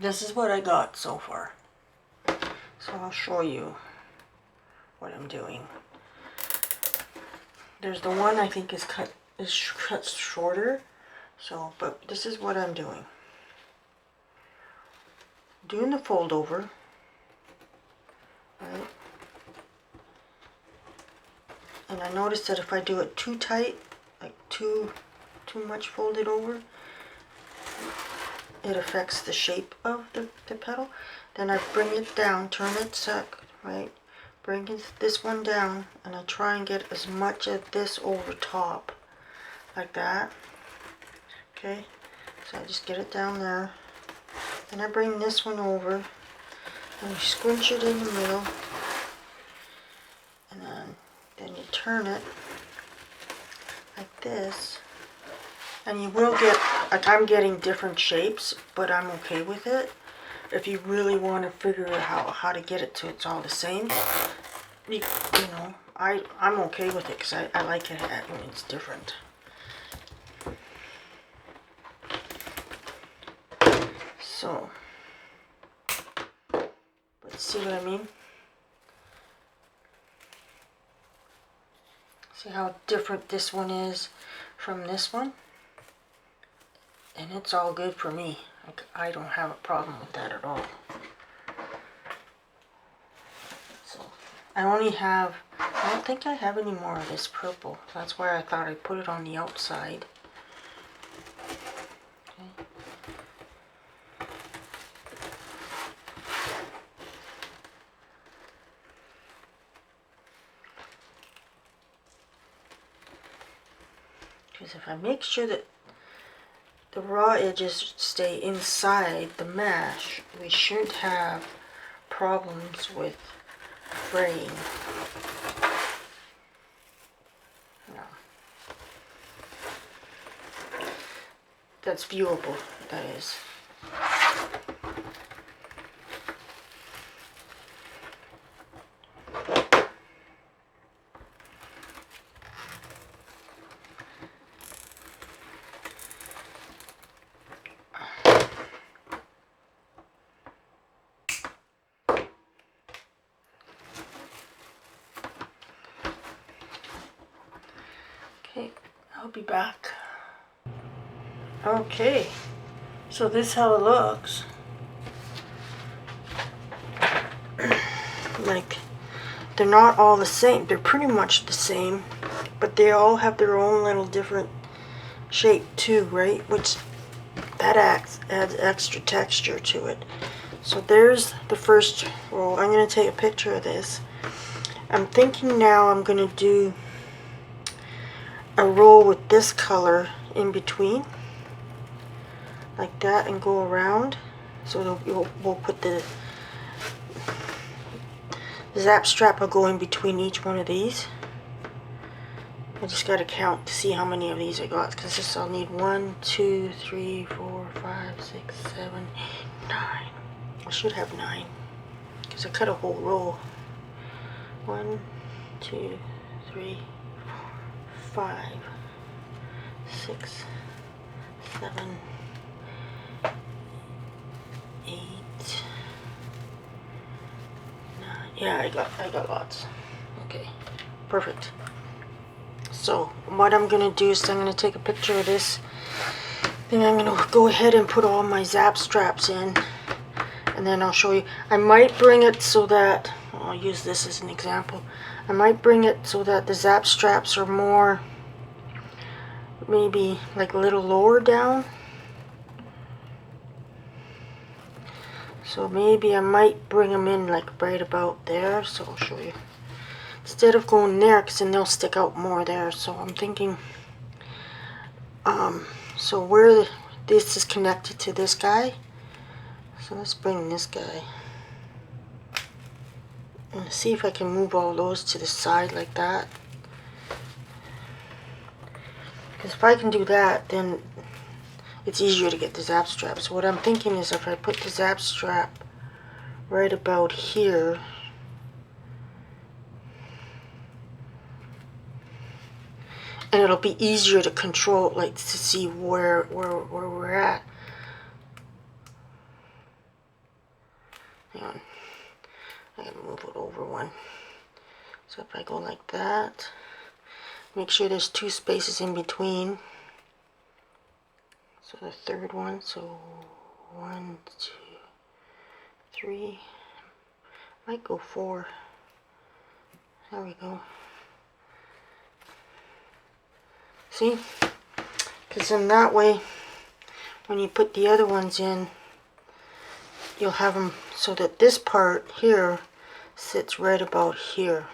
this is what I got so far. So I'll show you what I'm doing. There's the one I think is cut shorter. So, but this is what I'm doing. Doing the fold over, right? And I noticed that if I do it too tight, like too much folded over, it affects the shape of the petal. Then I bring it down, turn it suck, right? Bring this one down, and I try and get as much of this over top, like that. Okay, so I just get it down there. Then I bring this one over, and you squinch it in the middle, and then you turn it like this. And you will get, like I'm getting different shapes, but I'm okay with it. If you really want to figure out how to get it to it's all the same, you know, I'm okay with it because I like it when it's different. So, let's see what I mean. See how different this one is from this one? And it's all good for me. Like, I don't have a problem with that at all. So, I don't think I have any more of this purple. That's why I thought I'd put it on the outside. Okay. Because if I make sure that the raw edges stay inside the mesh, we shouldn't have problems with fraying. No. That's viewable, that is. Okay, I'll be back. Okay, so this is how it looks. Like, they're not all the same. They're pretty much the same, but they all have their own little different shape too, right? Which that adds extra texture to it. So there's the first roll. I'm going to take a picture of this. I'm thinking now I'm going to do a roll with this color in between, like that, and go around. So we'll put the zap strap will go in between each one of these. I just got to count to see how many of these I got, because this I'll need 1, 2, 3, 4, 5, 6, 7, 8, 9. I should have 9 because I cut a whole roll. 1, 2, 3, 4, 5, 6, 7, 8, 9. Yeah, I got lots. Okay, perfect. So what I'm gonna do is I'm gonna take a picture of this. Then I'm gonna go ahead and put all my zap straps in, and then I'll show you. I might bring it so that, I'll use this as an example. I might bring it so that the zap straps are more, maybe like a little lower down. So maybe I might bring them in like right about there. So I'll show you. Instead of going there, because then they'll stick out more there. So I'm thinking, so where this is connected to this guy. So let's bring this guy. And see if I can move all those to the side like that. Because if I can do that, then it's easier to get the zap strap. So what I'm thinking is if I put the zap strap right about here, and it'll be easier to control, like to see where we're at. Hang on. I gotta move it over one. So if I go like that, make sure there's 2 spaces in between. So the third one, so 1, 2, 3, might go 4. There we go. See? Because in that way, when you put the other ones in, you'll have them so that this part here sits right about here,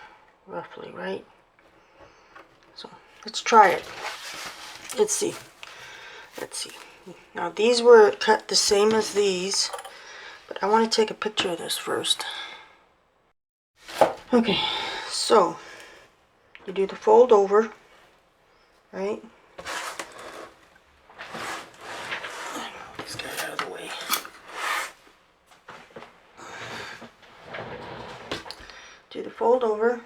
roughly, right? So let's try it. Let's see. Let's see. Now these were cut the same as these, but I want to take a picture of this first. Okay, so you do the fold over, right? Let's get it out of the way. Do the fold over.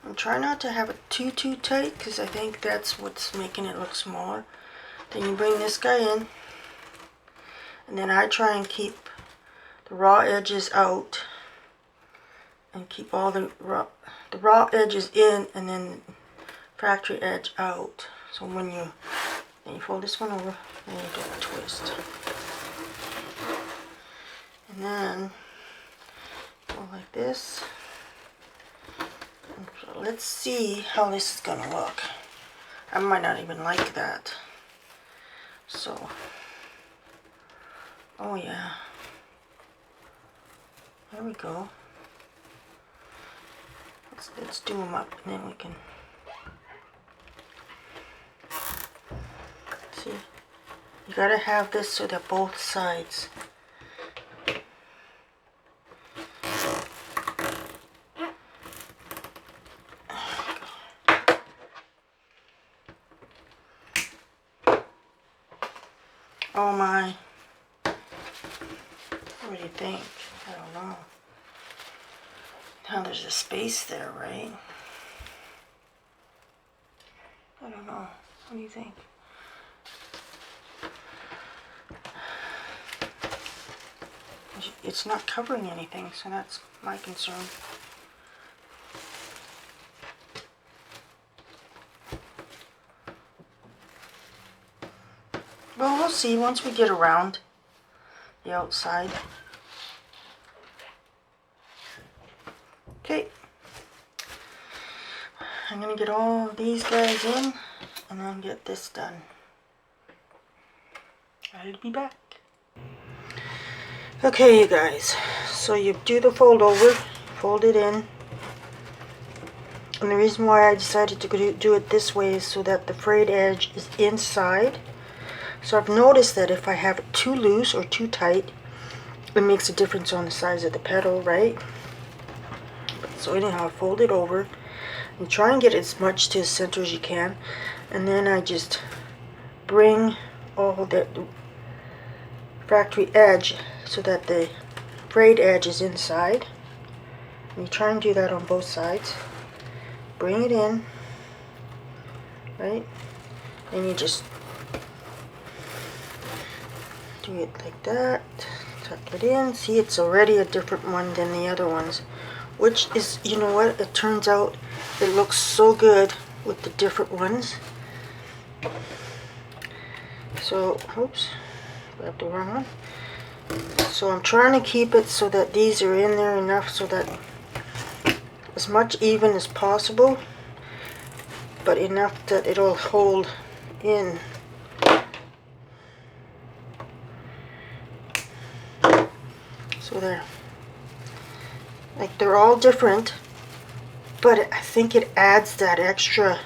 I'm trying not to have it too tight because I think that's what's making it look smaller. Then you bring this guy in, and then I try and keep the raw edges out and keep all the raw edges in, and then factory edge out. So when you fold this one over, and you do a twist, and then go like this. So let's see how this is gonna look. I might not even like that. So, oh yeah, there we go. Let's do them up, and then we can see. You gotta have this so that both sides. Oh my. What do you think? I don't know. Now there's a space there, right? I don't know. What do you think? It's not covering anything, so that's my concern. Well, we'll see once we get around the outside. Okay. I'm going to get all of these guys in and then get this done. I'll be back. Okay, you guys. So you do the fold over, fold it in. And the reason why I decided to do it this way is so that the frayed edge is inside. So I've noticed that if I have it too loose or too tight, it makes a difference on the size of the petal, right? So anyhow, fold it over and try and get as much to the center as you can. And then I just bring all the factory edge so that the frayed edge is inside. And you try and do that on both sides. Bring it in, right? And you just do it like that, tuck it in. See, it's already a different one than the other ones, which is, you know what, it turns out it looks so good with the different ones. So, oops, grabbed the wrong one. So I'm trying to keep it so that these are in there enough so that as much even as possible, but enough that it'll hold in. So there. Like, they're all different, but I think it adds that extra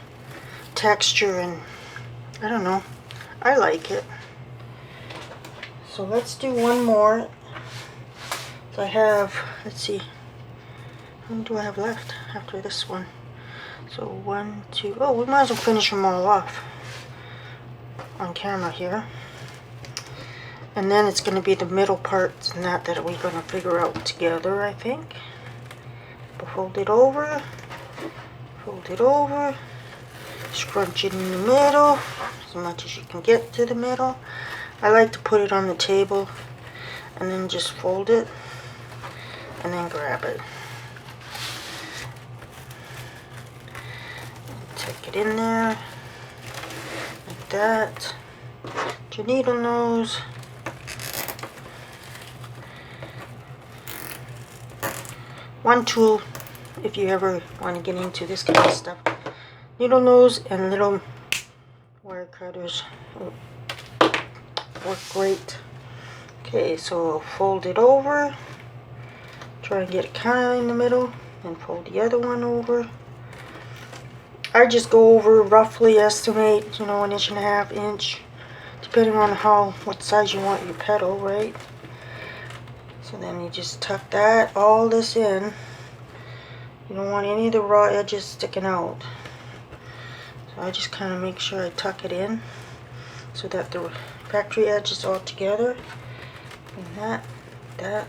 texture, and I don't know, I like it. So let's do one more. So I have, let's see, how many do I have left after this one? So 1, 2, oh, we might as well finish them all off on camera here. And then it's going to be the middle parts and that we're going to figure out together, I think. But fold it over, scrunch it in the middle, as much as you can get to the middle. I like to put it on the table. and then just fold it and then grab it. Take it in there like that. Get your needle nose. One tool if you ever want to get into this kind of stuff. Needle nose and little wire cutters work great. Okay, so fold it over. Try and get it kind of in the middle, and fold the other one over. I just go over, roughly estimate, you know, 1.5 inch, depending on what size you want your petal, right? So then you just tuck that, all this in. You don't want any of the raw edges sticking out. So I just kind of make sure I tuck it in so that the factory edge is all together. And that.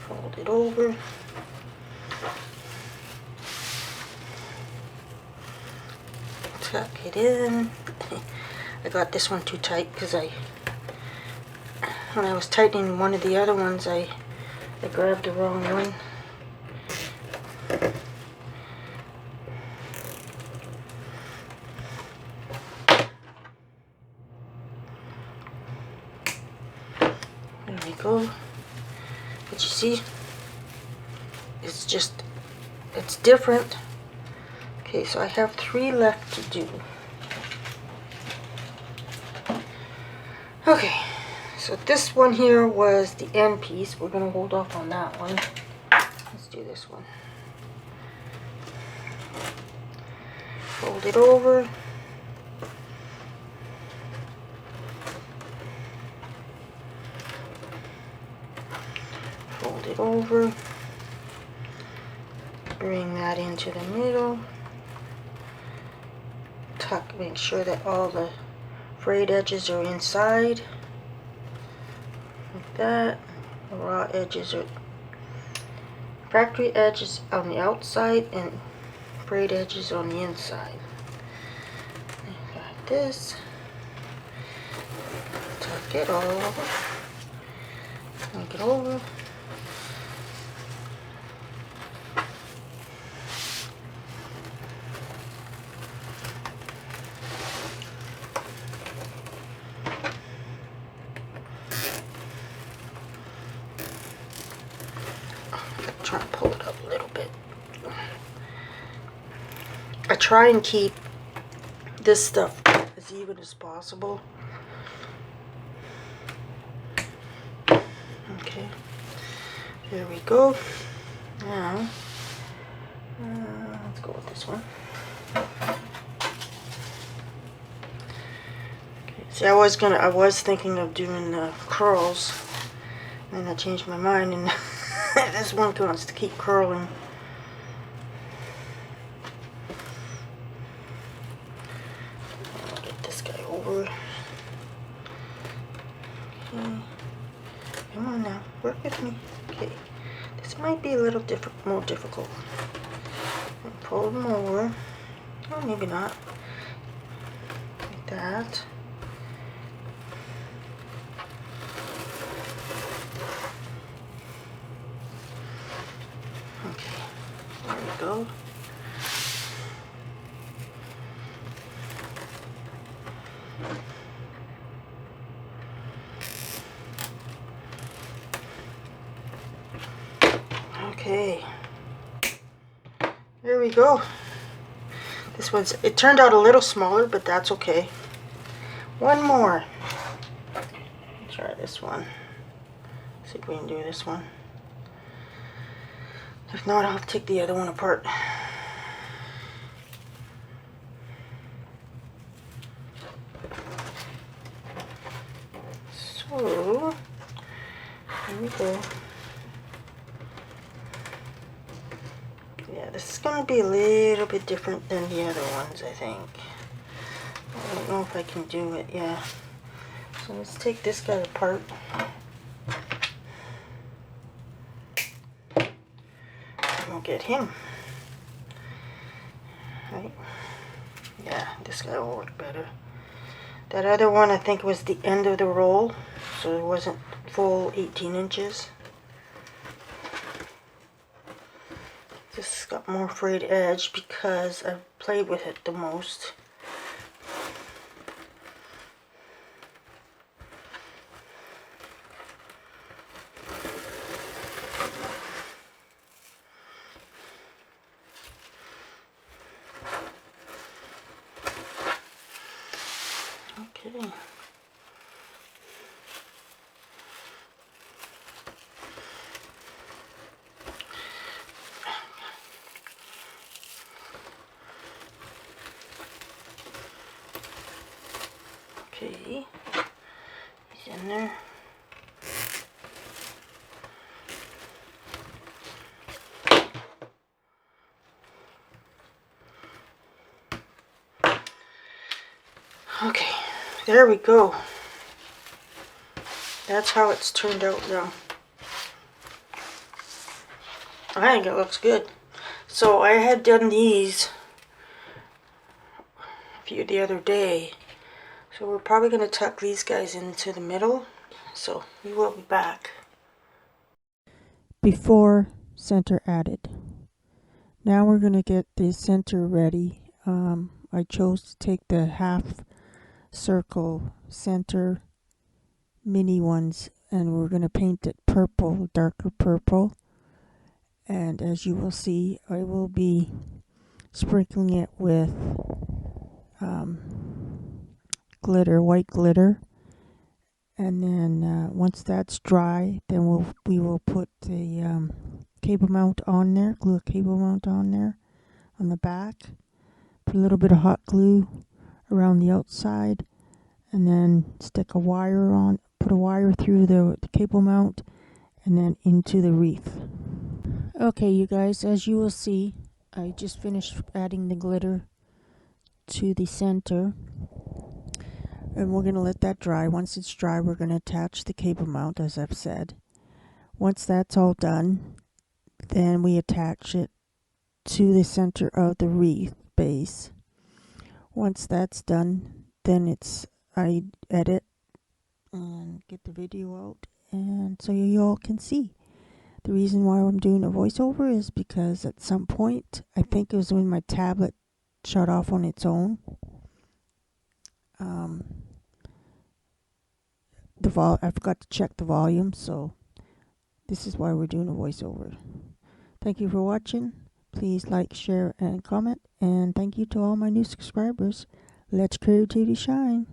Fold it over. Tuck it in. I got this one too tight because when I was tightening one of the other ones, I grabbed the wrong one. There we go. But you see, it's different. Okay, so I have 3 left to do. Okay, so this one here was the end piece. We're going to hold off on that one. Let's do this one. Fold it over. Fold it over. Bring that into the middle. Tuck, make sure that all the frayed edges are inside. Like that. The raw edges are factory edges on the outside and frayed edges on the inside. Like this. Tuck it all over. Make it over. Try and pull it up a little bit. I try and keep this stuff as even as possible. Okay, there we go. Now, let's go with this one. Okay, see, I was thinking of doing the curls, and then I changed my mind and this one wants to keep curling. I'll get this guy over. Okay. Come on now, work with me. Okay, this might be a little more difficult. And pull them over. Oh, maybe not. Like that. Okay, there we go. Okay, there we go. This it turned out a little smaller, but that's okay. One more. Let's try this one. See if we can do this one. If not, I'll take the other one apart. So, here we go. Yeah, this is going to be a little bit different than the other ones, I think. I don't know if I can do it, yeah. So let's take this guy apart. And we'll get him. Right. Yeah, this guy will work better. That other one I think was the end of the roll, so it wasn't full 18 inches. This got more frayed edge because I've played with it the most. Okay. Okay. He's in there. Okay, there we go. That's how it's turned out now. I think it looks good. So I had done these a few the other day. So we're probably going to tuck these guys into the middle. So we will be back. Before center added. Now we're going to get the center ready. I chose to take the half circle center mini ones, and we're going to paint it purple, darker purple. And as you will see, I will be sprinkling it with glitter, white glitter. And then once that's dry, then we will put the cable mount on there, glue a cable mount on there on the back. Put a little bit of hot glue around the outside, and then stick a wire on, put a wire through the cable mount, and then into the wreath. Okay, you guys, as you will see, I just finished adding the glitter to the center, and we're going to let that dry. Once it's dry, we're going to attach the cable mount, as I've said. Once that's all done, then we attach it to the center of the wreath base. Once that's done, then I edit and get the video out, and so you all can see. The reason why I'm doing a voiceover is because at some point, I think it was when my tablet shut off on its own, I forgot to check the volume, so this is why we're doing a voiceover. Thank you for watching. Please like, share, and comment, and thank you to all my new subscribers. Let's creativity shine.